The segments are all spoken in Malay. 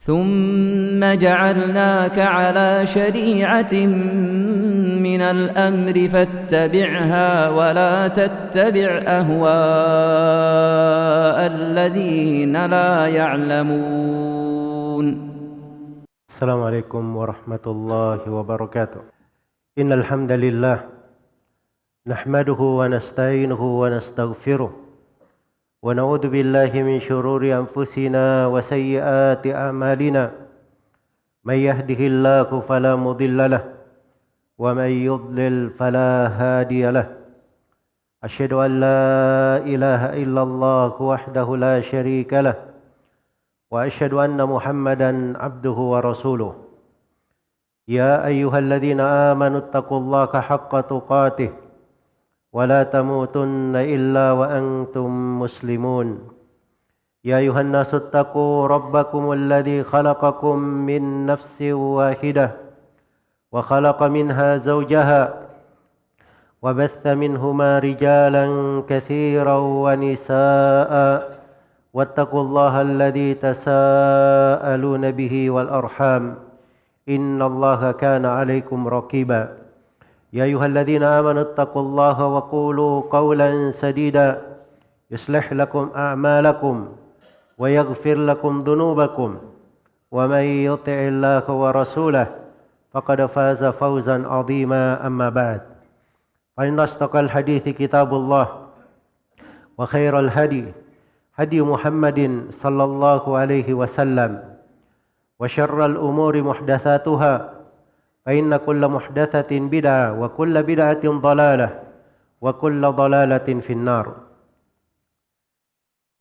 ثم جعلناك على شريعة من الأمر فاتبعها ولا تتبع أهواء الذين لا يعلمون. السلام عليكم ورحمة الله وبركاته. إن الحمد لله نحمده ونستعينه ونستغفره ونعوذ بالله من شرور أنفسنا وسيئات أعمالنا. من يهده الله فلا مضل له ومن يضلل فلا هادي له. أشهد أن لا إله إلا الله وحده لا شريك له وأشهد أن محمدا عبده ورسوله. يا أيها الذين آمنوا اتقوا الله حق تقاته ولا تموتن إلا وأنتم مسلمون. يا أيها الناس اتقوا ربكم الذي خلقكم من نفس واحدة وخلق منها زوجها وبث منهما رجالا كثيرا ونساء واتقوا الله الذي تساءلون به والأرحام إن الله كان عليكم رقيبا. يا أيها الذين آمنوا اتقوا الله وقولوا قولا سديدا يصلح لكم أعمالكم ويغفر لكم ذنوبكم ومن يطع الله ورسوله فقد فاز فوزا عظيما. أما بعد فإن أصدق الحديث كتاب الله وخير الهدي هدي محمد صلى الله عليه وسلم وشر الأمور محدثاتها فإن كل محدثة بدعة وكل بدعة ضلالة وكل ضلالة في النار.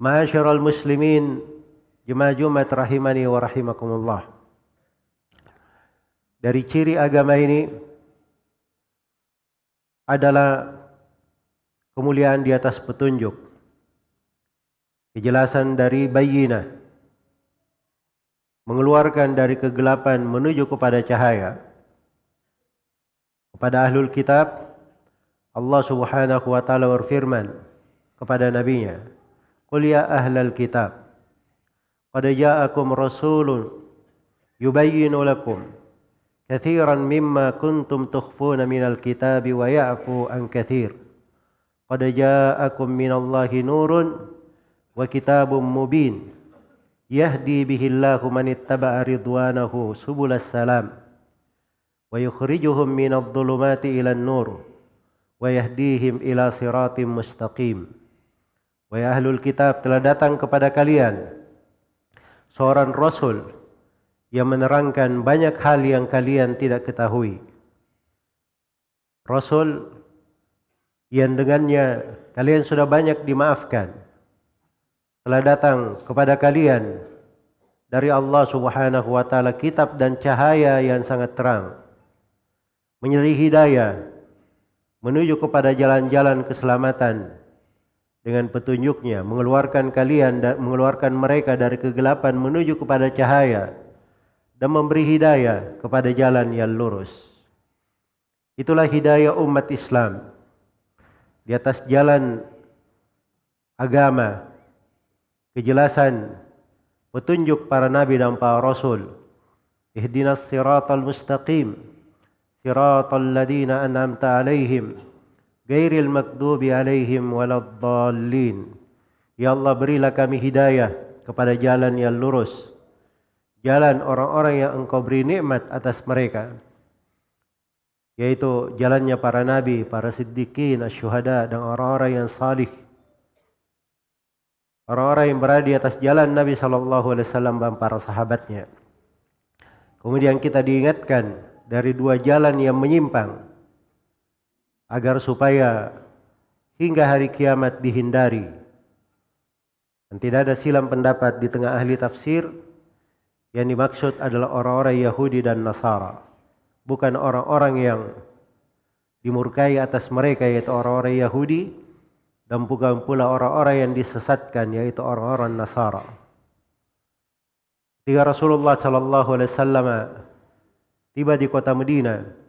Ma'asyiral muslimin, jemaah Jumat rahimani wa rahimakumullah. Dari ciri agama ini adalah kemuliaan di atas petunjuk, kejelasan dari bayyinah, mengeluarkan dari kegelapan menuju kepada cahaya. Kepada ahlul kitab, Allah subhanahu wa ta'ala berfirman kepada nabinya, Qul ya ahlal kitab, qad ja'akum rasulun yubayyinu lakum kathiran mimma kuntum tukhfuna minal kitabi wa ya'fu an kathir. Qad ja'akum minallahi nurun wa kitabun mubin yahdi bihillahu man ittaba'a ridwanahu subulas salam wa yukhrijuhum minadh dhulumati ilan nur wa yahdihim ila siratim mustaqim. Wahai ahlul kitab, telah datang kepada kalian seorang rasul yang menerangkan banyak hal yang kalian tidak ketahui. Rasul yang dengannya kalian sudah banyak dimaafkan. Telah datang kepada kalian dari Allah subhanahu wa ta'ala kitab dan cahaya yang sangat terang, menyeri hidayah menuju kepada jalan-jalan keselamatan dengan petunjuknya, mengeluarkan kalian dan mengeluarkan mereka dari kegelapan menuju kepada cahaya dan memberi hidayah kepada jalan yang lurus. Itulah hidayah umat Islam di atas jalan agama, kejelasan petunjuk para nabi dan para rasul. Ihdinas siratal mustaqim siratal ladzina an'amta alaihim ghairil maghdubi alaihim waladdallin. Ya Allah, berilah kami hidayah kepada jalan yang lurus, jalan orang-orang yang Engkau beri nikmat atas mereka, yaitu jalannya para nabi, para siddiqin, asyuhada, dan orang-orang yang salih, orang-orang yang berada di atas jalan Nabi SAW dan para sahabatnya. Kemudian kita diingatkan dari dua jalan yang menyimpang, agar supaya hingga hari kiamat dihindari. Dan tidak ada silam pendapat di tengah ahli tafsir, yang dimaksud adalah orang-orang Yahudi dan Nasara, bukan orang-orang yang dimurkai atas mereka, yaitu orang-orang Yahudi, dan bukan pula orang-orang yang disesatkan, yaitu orang-orang Nasara. Ketika Rasulullah SAW tiba di kota Madinah,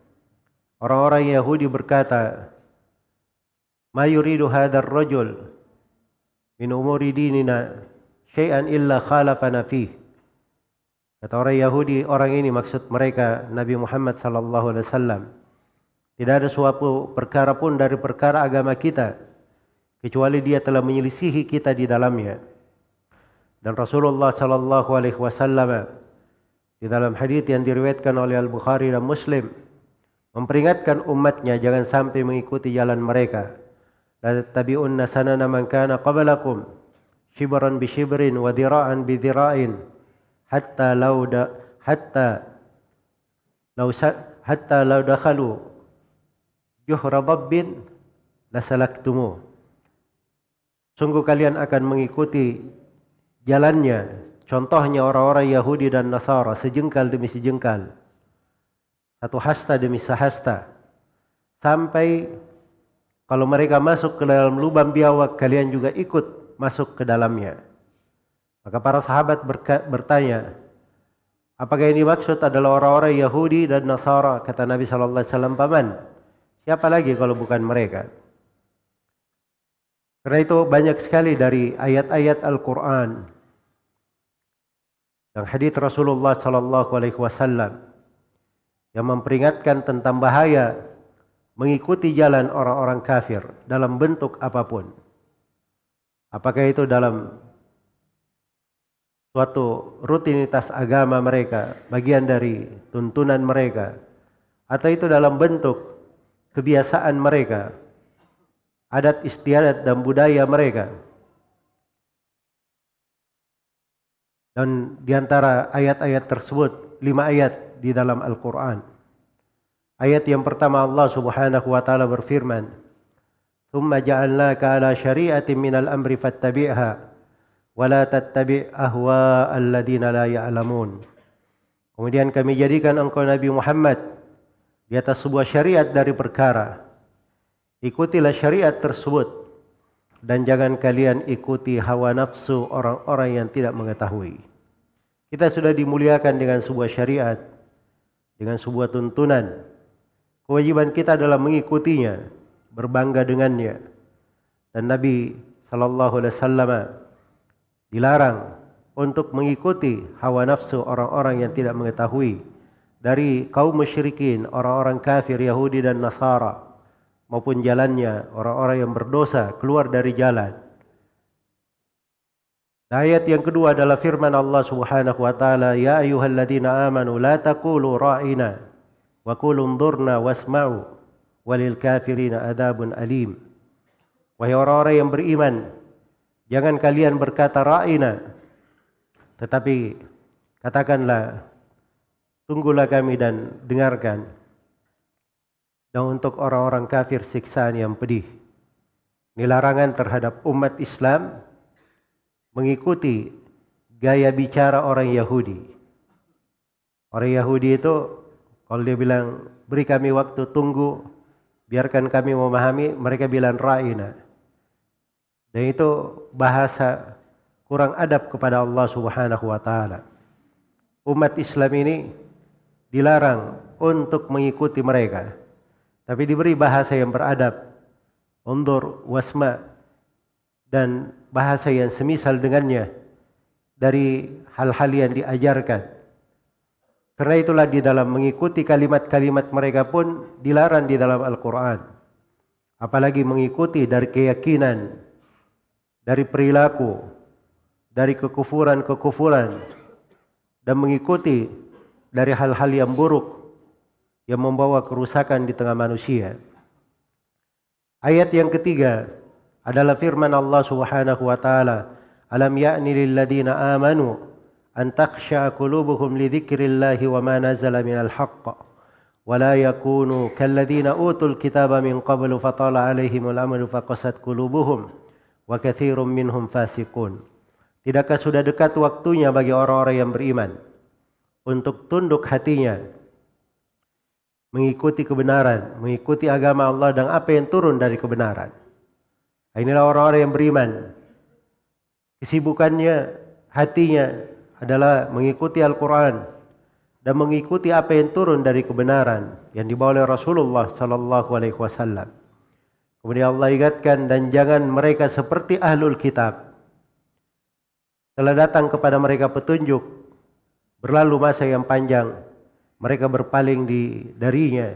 orang-orang Yahudi berkata, "Ma yuridu hadzal rajul min umuri dinina syai'an illa khalafana fih." Kata orang Yahudi, orang ini maksud mereka Nabi Muhammad sallallahu alaihi wasallam. Tidak ada suatu perkara pun dari perkara agama kita kecuali dia telah menyelisihi kita di dalamnya. Dan Rasulullah sallallahu alaihi wasallam di dalam hadis yang diriwayatkan oleh Al-Bukhari dan Muslim memperingatkan umatnya jangan sampai mengikuti jalan mereka. La tattabi'unna sanana man kana qablakum shibran bi shibrin wa dira'an bi dira'in hatta law dakhalu juhra dabbin lasalaktumu. Sungguh kalian akan mengikuti jalannya, contohnya orang-orang Yahudi dan Nasara, sejengkal demi sejengkal, satu hasta demi sehasta, sampai kalau mereka masuk ke dalam lubang biawak, kalian juga ikut masuk ke dalamnya. Maka para sahabat bertanya, apakah ini maksud adalah orang-orang Yahudi dan Nasara? Kata Nabi SAW, paman, siapa lagi kalau bukan mereka? Karena itu banyak sekali dari ayat-ayat Al-Quran dan hadits Rasulullah SAW yang memperingatkan tentang bahaya mengikuti jalan orang-orang kafir dalam bentuk apapun. Apakah itu dalam suatu rutinitas agama mereka, bagian dari tuntunan mereka, atau itu dalam bentuk kebiasaan mereka, adat istiadat dan budaya mereka. Dan di antara ayat-ayat tersebut, 5 ayat di dalam Al-Quran. Ayat yang pertama Allah Subhanahu wa taala berfirman, "Tsumma ja'alnaka 'ala syari'atin minal amri fattabi'ha wa la tattabi' ahwa'al ladzina la ya'lamun." Kemudian kami jadikan engkau Nabi Muhammad di atas sebuah syariat dari perkara. Ikutilah syariat tersebut dan jangan kalian ikuti hawa nafsu orang-orang yang tidak mengetahui. Kita sudah dimuliakan dengan sebuah syariat, dengan sebuah tuntunan. Kewajiban kita adalah mengikutinya, berbangga dengannya. Dan Nabi sallallahu alaihi wasallam dilarang untuk mengikuti hawa nafsu orang-orang yang tidak mengetahui dari kaum musyrikin, orang-orang kafir Yahudi dan Nasara, maupun jalannya orang-orang yang berdosa keluar dari jalan. Ayat yang kedua adalah firman Allah Subhanahu wa taala, "Ya ayyuhalladzina amanu la taqulu ra'ina wa qulu unzurna wasma'u walil kafirina adzabun alim." Wahai orang-orang yang beriman, jangan kalian berkata ra'ina, tetapi katakanlah tunggulah kami dan dengarkan. Dan untuk orang-orang kafir siksaan yang pedih. Ini larangan terhadap umat Islam mengikuti gaya bicara orang Yahudi. Orang Yahudi itu kalau dia bilang beri kami waktu, tunggu, biarkan kami memahami, mereka bilang ra'ina. Dan itu bahasa kurang adab kepada Allah Subhanahu wa taala. Umat Islam ini dilarang untuk mengikuti mereka, tapi diberi bahasa yang beradab, undur, wasma, dan bahasa yang semisal dengannya dari hal-hal yang diajarkan. Karena itulah di dalam mengikuti kalimat-kalimat mereka pun dilarang di dalam Al-Quran. Apalagi mengikuti dari keyakinan, dari perilaku, dari kekufuran-kekufuran, dan mengikuti dari hal-hal yang buruk yang membawa kerusakan di tengah manusia. Ayat yang ketiga adalah firman Allah Subhanahu wa taala, "Alam ya'ni lil ladzina amanu an takhsha'a qulubuhum li dzikrillahi wa ma nazala minal haqq wa la yakunu kal ladzina utul kitaba min qablu fatala 'alaihimul amru faqasat qulubuhum wa katsirum minhum fasiqun." Tidakkah sudah dekat waktunya bagi orang-orang yang beriman untuk tunduk hatinya, mengikuti kebenaran, mengikuti agama Allah dan apa yang turun dari kebenaran. Inilah orang-orang yang beriman. Kesibukannya, hatinya adalah mengikuti Al-Quran dan mengikuti apa yang turun dari kebenaran yang dibawa oleh Rasulullah sallallahu alaihi wasallam. Kemudian Allah ingatkan, dan jangan mereka seperti ahlul kitab. Telah datang kepada mereka petunjuk, berlalu masa yang panjang, mereka berpaling darinya,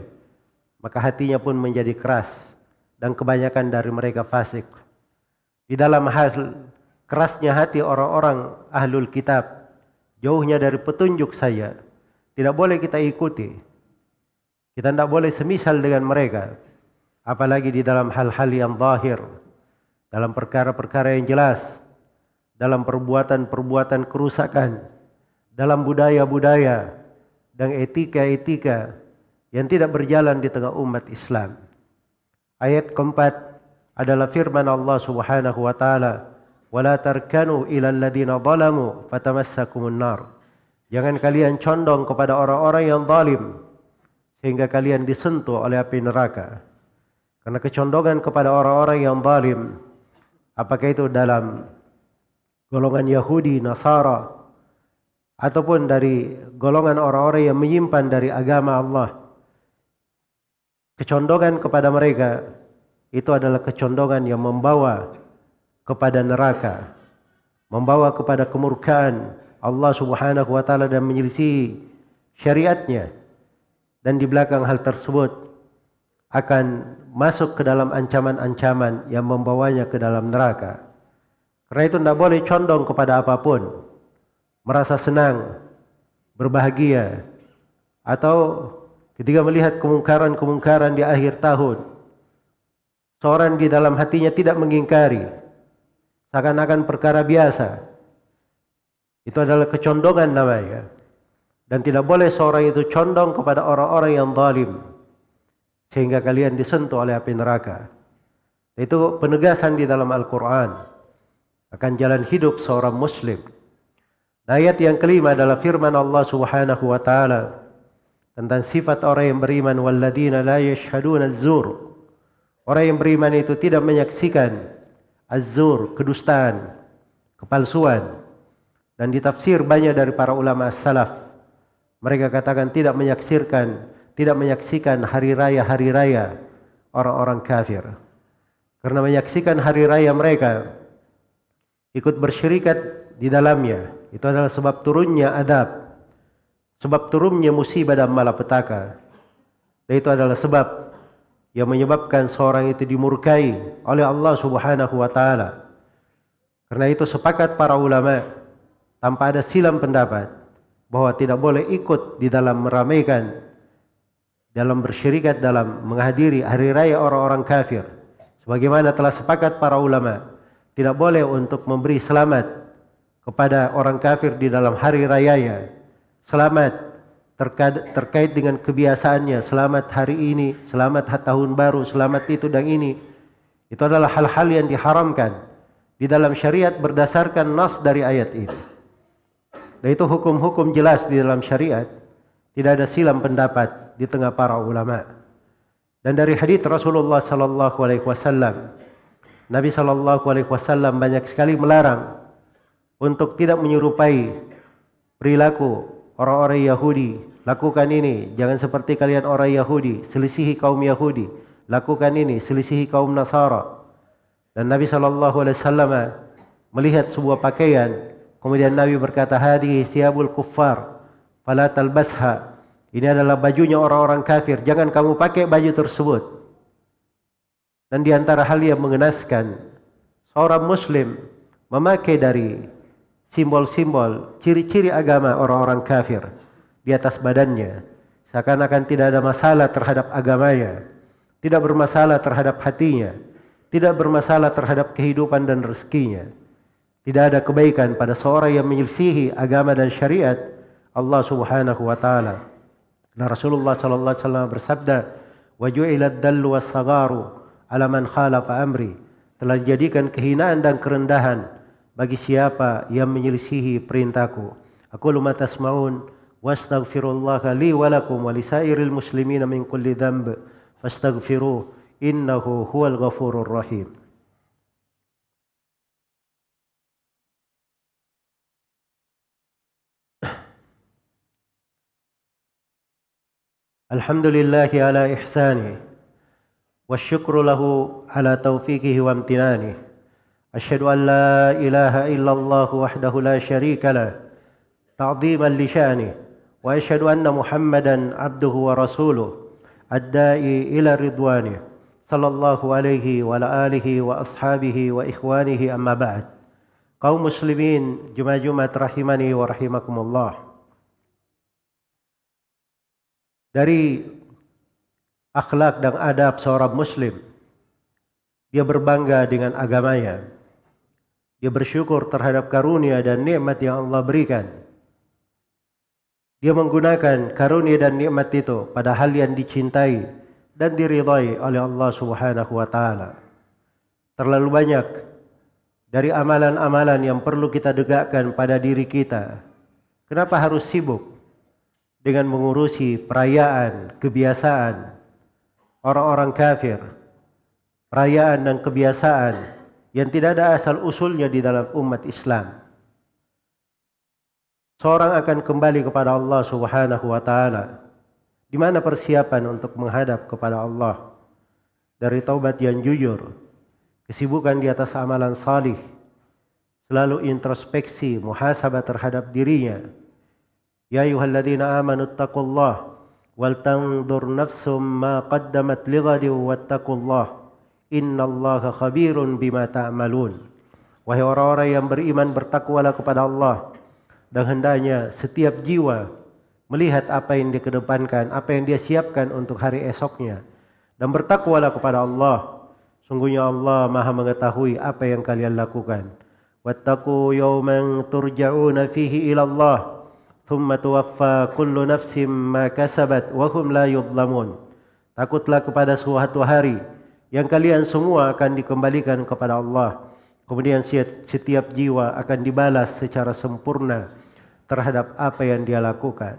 maka hatinya pun menjadi keras, dan kebanyakan dari mereka fasik. Di dalam hal kerasnya hati orang-orang ahlul kitab, jauhnya dari petunjuk saya, tidak boleh kita ikuti. Kita tidak boleh semisal dengan mereka, apalagi di dalam hal-hal yang zahir, dalam perkara-perkara yang jelas, dalam perbuatan-perbuatan kerusakan, dalam budaya-budaya dan etika-etika yang tidak berjalan di tengah umat Islam. Ayat keempat adalah firman Allah Subhanahu wa taala, "Wala tarkanu ilal ladzina zalamu fatamassakumun nar." Jangan kalian condong kepada orang-orang yang zalim sehingga kalian disentuh oleh api neraka. Karena kecondongan kepada orang-orang yang zalim, apakah itu dalam golongan Yahudi, Nasara, ataupun dari golongan orang-orang yang menyimpan dari agama Allah, kecondongan kepada mereka itu adalah kecondongan yang membawa kepada neraka, membawa kepada kemurkaan Allah Subhanahu wa taala dan menyelisihi syariatnya. Dan di belakang hal tersebut akan masuk ke dalam ancaman-ancaman yang membawanya ke dalam neraka. Karena itu tidak boleh condong kepada apapun, merasa senang, berbahagia, atau ketika melihat kemungkaran-kemungkaran di akhir tahun, seorang di dalam hatinya tidak mengingkari, seakan-akan perkara biasa. Itu adalah kecondongan namanya. Dan tidak boleh seorang itu condong kepada orang-orang yang zalim sehingga kalian disentuh oleh api neraka. Itu penegasan di dalam Al-Quran akan jalan hidup seorang muslim. Ayat yang kelima adalah firman Allah Subhanahu wa taala tentang sifat orang yang beriman, walladzina la yashhaduna az-zur. Orang yang beriman itu tidak menyaksikan az-zur, kedustaan, kepalsuan. Dan ditafsir banyak dari para ulama salaf. Mereka katakan tidak menyaksikan hari raya orang-orang kafir. Karena menyaksikan hari raya mereka, ikut bersyirikat di dalamnya, itu adalah sebab turunnya adab, sebab turunnya musibah dan malapetaka. Dan itu adalah sebab yang menyebabkan seorang itu dimurkai oleh Allah Subhanahu wa taala. Karena itu sepakat para ulama tanpa ada silang pendapat bahwa tidak boleh ikut di dalam meramaikan, dalam bersyirikat, dalam menghadiri hari raya orang-orang kafir. Sebagaimana telah sepakat para ulama, tidak boleh untuk memberi selamat kepada orang kafir di dalam hari rayanya. Selamat terkait dengan kebiasaannya, selamat hari ini, selamat tahun baru, selamat itu dan ini. Itu adalah hal-hal yang diharamkan di dalam syariat berdasarkan nas dari ayat ini. Dan itu hukum-hukum jelas di dalam syariat, tidak ada silang pendapat di tengah para ulama. Dan dari hadits Rasulullah sallallahu alaihi wasallam, Nabi sallallahu alaihi wasallam banyak sekali melarang untuk tidak menyerupai perilaku orang-orang Yahudi. Lakukan ini, jangan seperti kalian orang Yahudi, selisihi kaum Yahudi. Lakukan ini, selisihi kaum Nasara. Dan Nabi sallallahu alaihi wasallam melihat sebuah pakaian, kemudian Nabi berkata, "Hadhihi thiyabul kuffar, fala talbasha." Ini adalah bajunya orang-orang kafir, jangan kamu pakai baju tersebut. Dan di antara hal yang mengenaskan, seorang muslim memakai dari simbol-simbol, ciri-ciri agama orang-orang kafir di atas badannya, seakan-akan tidak ada masalah terhadap agamanya, tidak bermasalah terhadap hatinya, tidak bermasalah terhadap kehidupan dan rezekinya. Tidak ada kebaikan pada seorang yang menyelisihi agama dan syariat Allah Subhanahu wa taala. Nah, Rasulullah sallallahu alaihi wasallam bersabda, "Wa ju'ilad dallu was-sagharu 'ala man khalafa amri." Telah dijadikan kehinaan dan kerendahan bagi siapa yang menyelisihi perintahku. Aqulu ma tasma'un wastaghfirullaha li wa lakum wa lisairil muslimina min kulli dhanb fastaghfiruhu innahu huwal ghafurur rahim. Alhamdulillahi ala ihsanih wasyukru lahu ala taufiqihi wa amtinanih. Asyhadu an la ilaha illallah wahdahu la syarika lah تعظيما لشأنه وأشهد أن محمدا عبده ورسوله الداعي إلى رضوانه صلى الله عليه وعلى آله وأصحابه وإخوانه أما بعد. Kaum muslimin Jumat rahimani wa rahimakumullah. Dari akhlak dan adab seorang muslim, dia berbangga dengan agamanya. Dia bersyukur terhadap karunia dan nikmat yang Allah berikan. Dia menggunakan karunia dan nikmat itu pada hal yang dicintai dan diridhai oleh Allah Subhanahu wa taala. Terlalu banyak dari amalan-amalan yang perlu kita tegakkan pada diri kita. Kenapa harus sibuk dengan mengurusi perayaan, kebiasaan orang-orang kafir, perayaan dan kebiasaan yang tidak ada asal usulnya di dalam umat Islam? Seorang akan kembali kepada Allah Subhanahu wa taala. Di mana persiapan untuk menghadap kepada Allah? Dari taubat yang jujur, kesibukan di atas amalan salih, selalu introspeksi, muhasabah terhadap dirinya. Ya ayyuhalladzina amanu taqullaha wal tanzur nafsum ma qaddamat lighadin wattaqullaha innallaha khabirun bima ta'malun. Wahai orang-orang yang beriman, bertakwalah kepada Allah, dan hendaknya setiap jiwa melihat apa yang dia kedepankan, apa yang dia siapkan untuk hari esoknya, dan bertakwalah kepada Allah. Sungguhnya Allah Maha mengetahui apa yang kalian lakukan. Wattaqu yawman turja'una fihi ila Allah, thumma tuwaffa kullu nafsin ma kasabat wa hum la yudhlamun. Takutlah kepada suatu hari yang kalian semua akan dikembalikan kepada Allah. Kemudian setiap jiwa akan dibalas secara sempurna terhadap apa yang dia lakukan.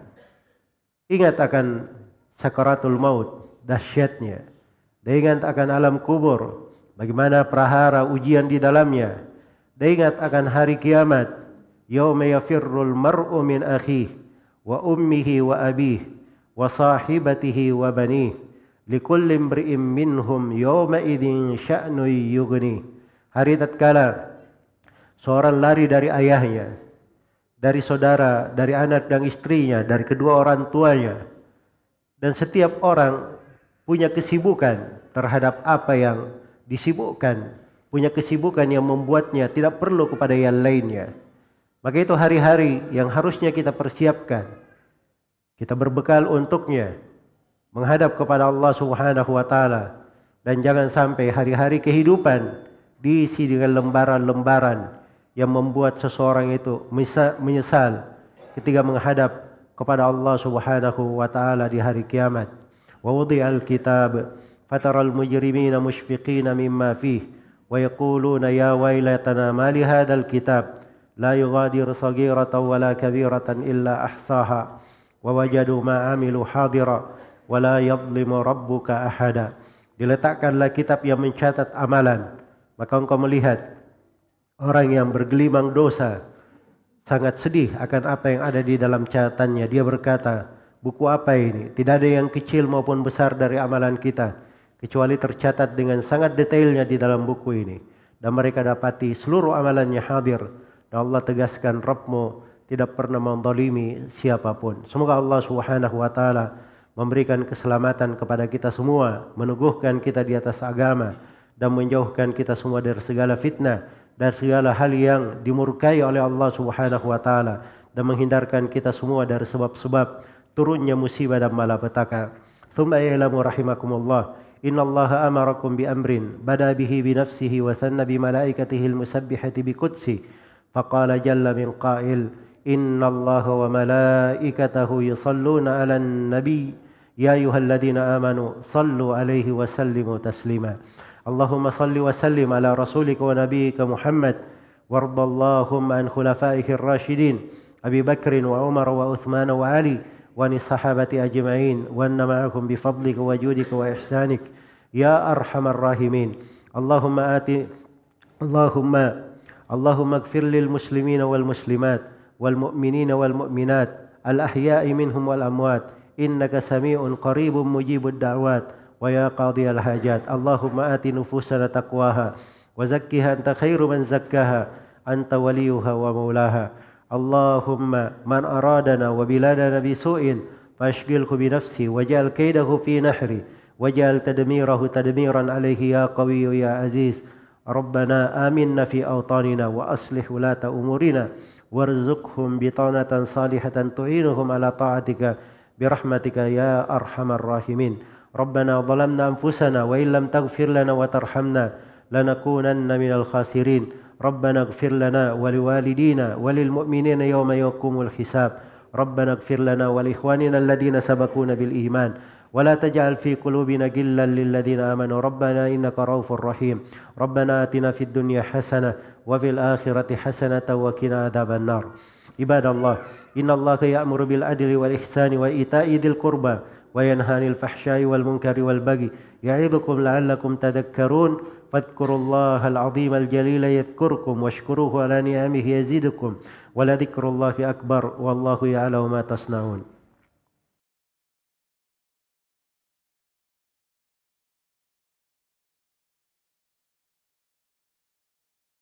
Ingat akan sakaratul maut, dahsyatnya. Dan ingat akan alam kubur, bagaimana prahara ujian di dalamnya. Dan ingat akan hari kiamat, yauma yafirrul mar'u min akhihi wa ummihi wa abihi wa sahibatihi wa banihi likulli imri'in minhum yauma idzin sya'nu yughni. Hari tatkala seorang lari dari ayahnya, dari saudara, dari anak dan istrinya, dari kedua orang tuanya, dan setiap orang punya kesibukan terhadap apa yang disibukkan, punya kesibukan yang membuatnya tidak perlu kepada yang lainnya. Maka itu hari-hari yang harusnya kita persiapkan, kita berbekal untuknya, menghadap kepada Allah Subhanahu wa taala. Dan jangan sampai hari-hari kehidupan diisi dengan lembaran-lembaran yang membuat seseorang itu menyesal ketika menghadap kepada Allah Subhanahu wa taala di hari kiamat. ووضع الكتاب فترى المجرمين مشفقين مما فيه ويقولون يا ويلتنا ما لهذا الكتاب لا يغادر صغيرة ولا كبيرة إلا أحصاها ووجدوا ما عملوا حاضرا ولا يظلم ربك أحدا. Diletakkanlah kitab yang mencatat amalan, maka engkau melihat orang yang bergelimang dosa sangat sedih akan apa yang ada di dalam catatannya. Dia berkata, buku apa ini? Tidak ada yang kecil maupun besar dari amalan kita, kecuali tercatat dengan sangat detailnya di dalam buku ini. Dan mereka dapati seluruh amalannya hadir. Dan Allah tegaskan, Rabbmu tidak pernah menzalimi siapapun. Semoga Allah Subhanahu wa taala memberikan keselamatan kepada kita semua, meneguhkan kita di atas agama, dan menjauhkan kita semua dari segala fitnah, dari segala hal yang dimurkai oleh Allah Subhanahu wa taala, dan menghindarkan kita semua dari sebab-sebab turunnya musibah dan malapetaka. Thumma ya'lamu rahimakumullah, innallaha amarakum bi amrin bada bihi bi nafsihi wa thanna bi malaikatihi al-musabbihati bi qudsi faqala jalla min qail innallaha wa malaikatahu yusalluna 'alan nabiy ya ayyuhalladzina amanu sallu 'alaihi wa sallimu taslima. Allahumma salli wa sallim ala rasulika wa nabiyyika Muhammad wardallahumma an khulafa'ihi ar-rasyidin Abi Bakr wa Umar wa Uthman wa Ali وعن الصحابة أجمعين وأن معكم بفضلك وجودك وإحسانك يا أرحم الراحمين. اللهم اغفر للمسلمين والمسلمات والمؤمنين والمؤمنات الأحياء منهم والأموات إنك سميع قريب مجيب الدعوات ويا قاضي الحاجات. اللهم آت نفوسنا تقواها وزكها أنت خير من زكاها أنت وليها ومولاها. اللهم من أرادنا وبلادنا بسوء فاشغله بنفسه واجعل كيده في نحره واجعل تدميره تدميرا عليه يا قوي يا عزيز. ربنا آمنا في أوطاننا وأصلح ولاة أمورنا وارزقهم بطانة صالحة تعينهم على طاعتك برحمتك يا أرحم الراحمين. ربنا ظلمنا أنفسنا وإن لم تغفر لنا وترحمنا لنكونن من الخاسرين. ربنا اغفر لنا ولوالدينا وللمؤمنين يوم يقوم الحساب. ربنا اغفر لنا ولإخواننا الذين سبقونا بالإيمان ولا تجعل في قلوبنا غلا للذين آمنوا ربنا إنك رؤوف رحيم. ربنا آتنا في الدنيا حسنة وفي الآخرة حسنة وقنا عذاب النار. عباد الله إن الله يأمر بالعدل والإحسان وإيتاء ذي القربى وينهى عن الفحشاء والمنكر والبغي يعظكم لعلكم تذكرون. فاذكروا الله العظيم الجليل يذكركم واشكروه على نعمه يزدكم ولذكر الله أكبر والله يعلم ما تصنعون.